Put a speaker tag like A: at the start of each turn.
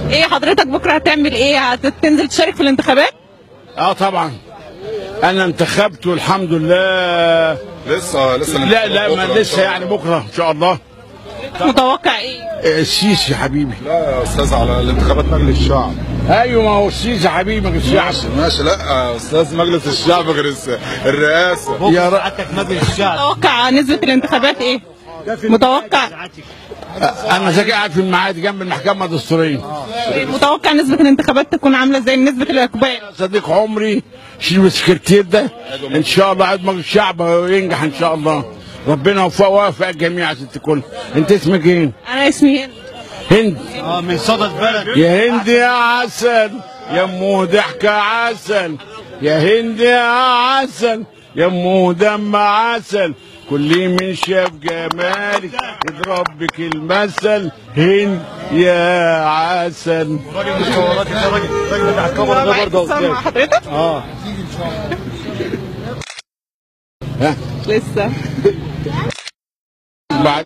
A: ايه حضرتك بكره هتعمل ايه؟ هتنزل تشارك في الانتخابات؟
B: طبعا انا انتخبت والحمد لله.
C: لسه
B: لا ما لسه يعني بكره ان شاء الله.
A: متوقع ايه؟
B: السيسي حبيبي.
C: لا يا استاذ، على الانتخابات مجلس الشعب.
B: ايوه ما هو السيسي حبيبي مجلس الشعب.
C: ماشي لا يا استاذ، مجلس الشعب غير الرئاسه.
D: يا رأتك مجلس الشعب.
A: متوقع نسبه الانتخابات ايه؟ متوقع
B: انا ساكن قاعد في المعادي جنب المحكمه الدستوريه.
A: متوقع نسبه الانتخابات تكون عامله زي نسبه الاقبال؟
B: صديق عمري شيل السكرتير ده ان شاء الله عيد مجلس الشعب ينجح ان شاء الله. ربنا يوفق الجميع يا ست الكل. انت اسمك ايه؟
A: انا اسمي هند.
B: هند.
D: من صدد بلد.
B: يا هند يا عسل يا امه ضحكه عسل، يا هند يا عسل يا امه دم عسل، كل من شاف جمالك يضرب بك المثل، هند يا عسل.
D: الراجل بتاع الكاميرا ده برضه
A: مع حضرتك؟
B: ها
A: لسه
B: بعد